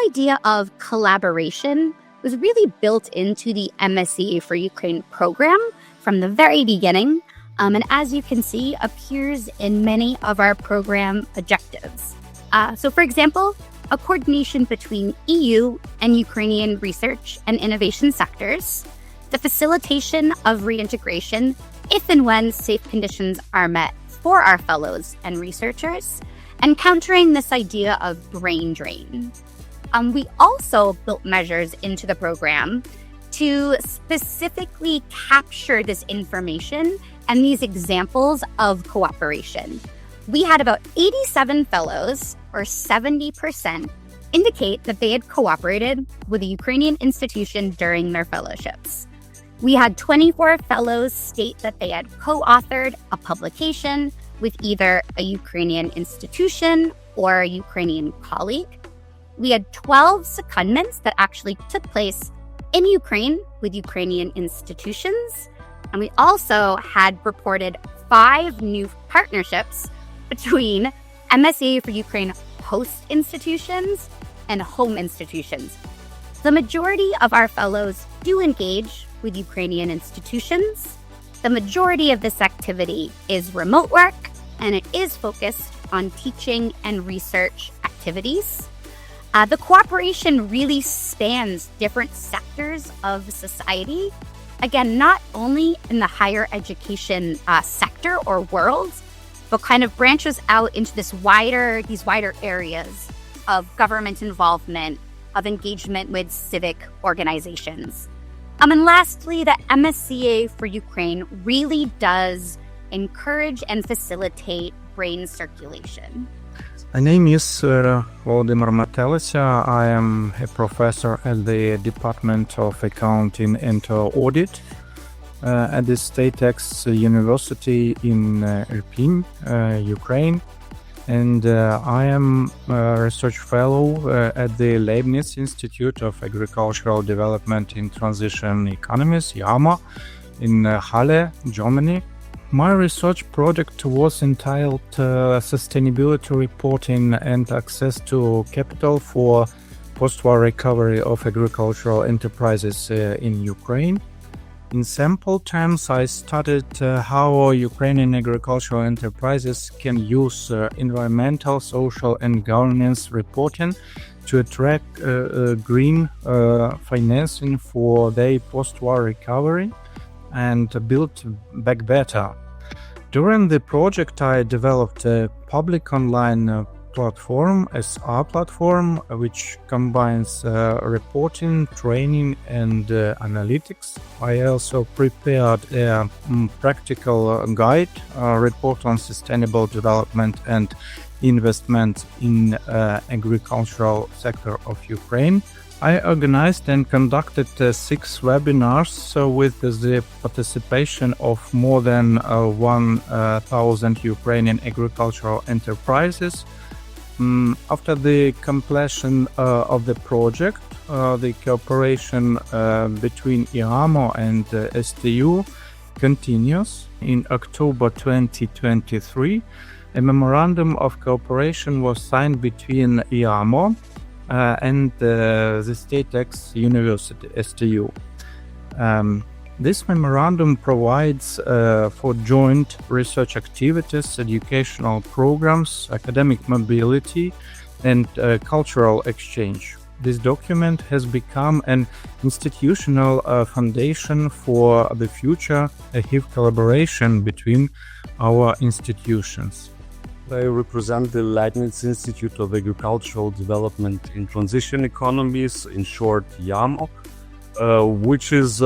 idea of collaboration was really built into the MSCA4Ukraine program from the very beginning, and as you can see, appears in many of our program objectives. So for example, a coordination between EU and Ukrainian research and innovation sectors, the facilitation of reintegration if and when safe conditions are met for our fellows and researchers, and countering this idea of brain drain. We also built measures into the program to specifically capture this information and these examples of cooperation. We had about 87 fellows, or 70%, indicate that they had cooperated with a Ukrainian institution during their fellowships. We had 24 fellows state that they had co-authored a publication with either a Ukrainian institution or a Ukrainian colleague. We had 12 secondments that actually took place in Ukraine with Ukrainian institutions. And we also had reported 5 new partnerships between MSCA4Ukraine host institutions and home institutions. The majority of our fellows do engage with Ukrainian institutions. The majority of this activity is remote work, and it is focused on teaching and research activities. The cooperation really spans different sectors of society. Again, not only in the higher education sector or world, but kind of branches out into these wider areas of government involvement, of engagement with civic organizations. And lastly, the MSCA4Ukraine really does encourage and facilitate brain circulation. My name is Volodymyr Metelytsia. I am a professor at the Department of Accounting and Audit at the State-X University in Irpin, Ukraine. And I am a research fellow at the Leibniz Institute of Agricultural Development in Transitional Economies, IAMO, in Halle, Germany. My research project was entitled Sustainability Reporting and Access to Capital for Post-War Recovery of Agricultural Enterprises in Ukraine. In simple terms, I studied how Ukrainian agricultural enterprises can use environmental, social, and governance reporting to attract green financing for their post-war recovery and build back better. During the project, I developed a public online platform, SR platform, which combines reporting, training, and analytics. I also prepared a practical guide, report on sustainable development and investment in agricultural sector of Ukraine. I organized and conducted 6 webinars with the participation of more than 1,000 Ukrainian agricultural enterprises. After the completion of the project, the cooperation between IAMO and STU continues. In October 2023, a Memorandum of Cooperation was signed between IAMO and the State-X University, STU. This memorandum provides for joint research activities, educational programs, academic mobility, and cultural exchange. This document has become an institutional foundation for the future active collaboration between our institutions. I represent the Leibniz Institute of Agricultural Development in Transitional Economies, in short IAMO, which is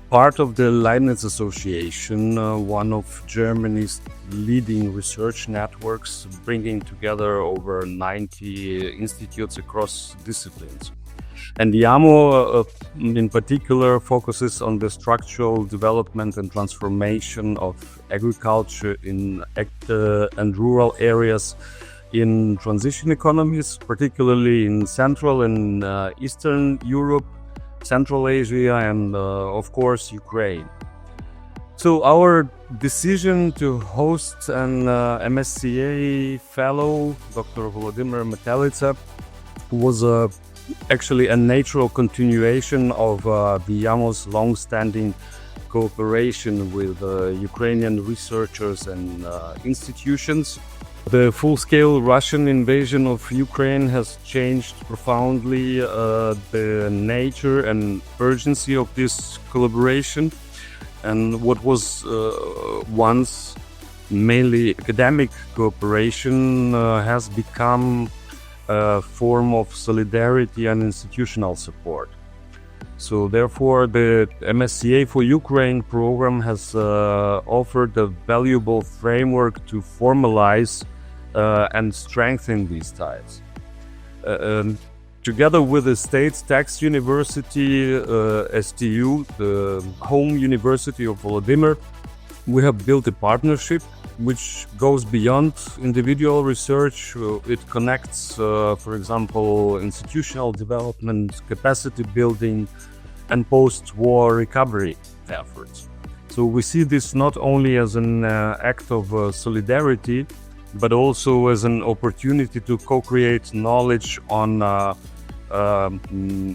part of the Leibniz Association, one of Germany's leading research networks, bringing together over 90 institutes across disciplines. And IAMO in particular focuses on the structural development and transformation of agriculture in and rural areas in transition economies, particularly in Central and Eastern Europe, Central Asia, and of course Ukraine. So our decision to host an MSCA Fellow, Dr. Volodymyr Metelytsia, was actually a natural continuation of the IAMO's long-standing cooperation with Ukrainian researchers and institutions. The full-scale Russian invasion of Ukraine has changed profoundly the nature and urgency of this collaboration, and what was once mainly academic cooperation has become a form of solidarity and institutional support. So therefore, the MSCA4Ukraine program has offered a valuable framework to formalize and strengthen these ties. Together with the State's Tax University, STU, the home university of Volodymyr, we have built a partnership which goes beyond individual research. It connects, for example, institutional development, capacity building, and post-war recovery efforts. So we see this not only as an act of solidarity, but also as an opportunity to co-create knowledge on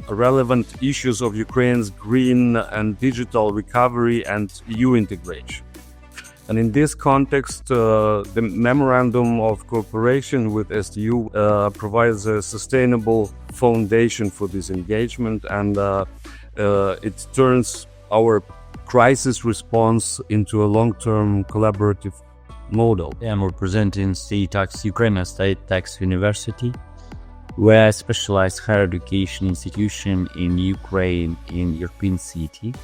relevant issues of Ukraine's green and digital recovery and EU integration. And in this context, the Memorandum of Cooperation with STU provides a sustainable foundation for this engagement, and it turns our crisis response into a long-term collaborative model. I'm representing State Tax Ukraine, State Tax University. We're a specialized higher education institution in Ukraine, in European city.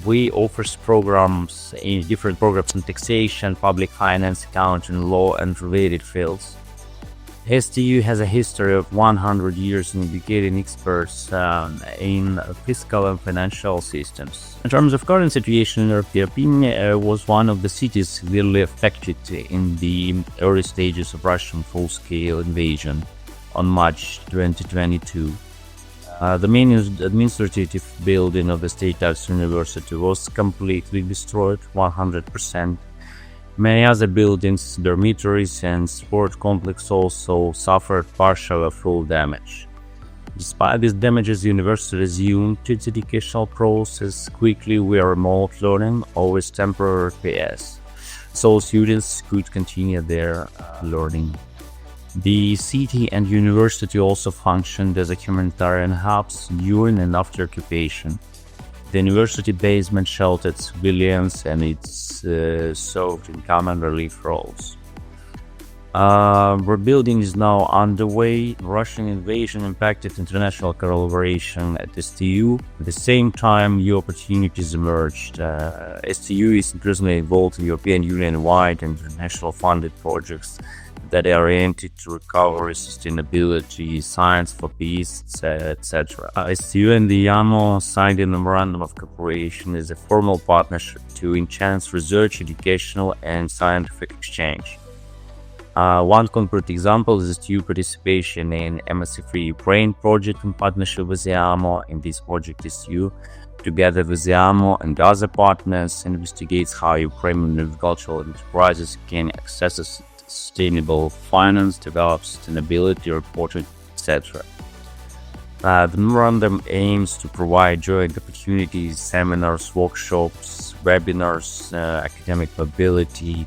We offer programs in different programs in taxation, public finance, accounting, law, and related fields. STU has a history of 100 years in educating experts in fiscal and financial systems. In terms of current situation, Europe was one of the cities severely affected in the early stages of Russian full-scale invasion on March 2022. The main administrative building of the State Tax University was completely destroyed, 100%. Many other buildings, dormitories and sport complex also suffered partial or full damage. Despite these damages, the university resumed its educational process quickly via remote learning, always temporary PS, so students could continue their learning. The city and university also functioned as a humanitarian hubs during and after occupation. The university basement sheltered civilians and it served in common relief roles. Rebuilding is now underway. Russian invasion impacted international collaboration at STU. At the same time, new opportunities emerged. STU is increasingly involved in European Union-wide and international funded projects that are oriented to recovery, sustainability, science for peace, etc. STU and the IAMO signed a Memorandum of Cooperation as a formal partnership to enhance research, educational, and scientific exchange. One concrete example is STU participation in MSCA4Ukraine project in partnership with the IAMO. In this project, STU, together with the IAMO and other partners, investigates how Ukrainian agricultural enterprises can access sustainable finance, develop sustainability reporting, etc. The memorandum aims to provide joint opportunities, seminars, workshops, webinars, academic mobility,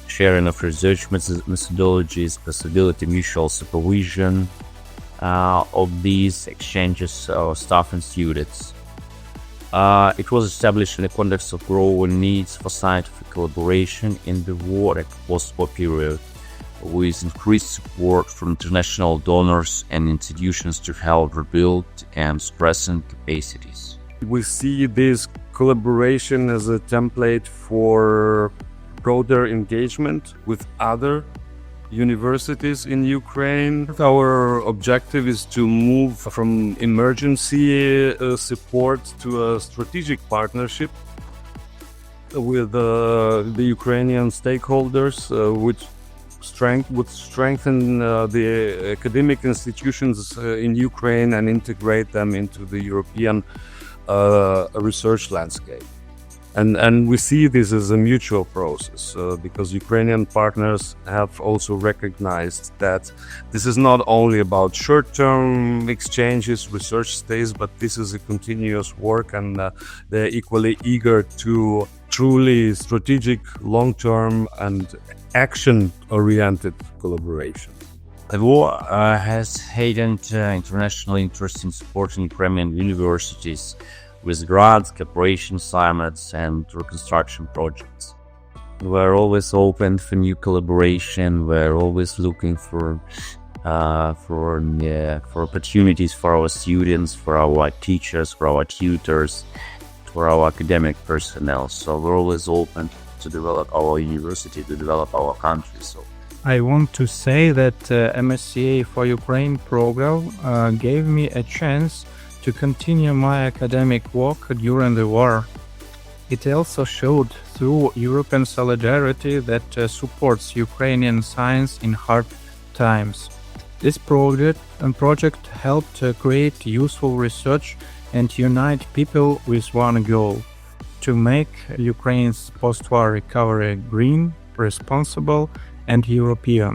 sharing of research methodologies, possibility mutual supervision of these exchanges of staff and students. It was established in the context of growing needs for scientific collaboration in the war and post-war period, with increased support from international donors and institutions to help rebuild and strengthen capacities. We see this collaboration as a template for broader engagement with other universities in Ukraine. Our objective is to move from emergency support to a strategic partnership with the Ukrainian stakeholders, which would strengthen the academic institutions in Ukraine and integrate them into the European research landscape. And we see this as a mutual process because Ukrainian partners have also recognized that this is not only about short-term exchanges, research stays, but this is a continuous work, and they're equally eager to truly strategic, long-term and action-oriented collaboration. The war has heightened international interest in supporting Ukrainian universities with grants, cooperation summits, and reconstruction projects. We're always open for new collaboration. We're always looking for opportunities for our students, for our teachers, for our tutors, for our academic personnel. So we're always open to develop our university, to develop our country. So I want to say that MSCA4Ukraine program gave me a chance to continue my academic work during the war. It also showed through European solidarity that supports Ukrainian science in hard times. This project helped create useful research and unite people with one goal: to make Ukraine's post-war recovery green, responsible, and European.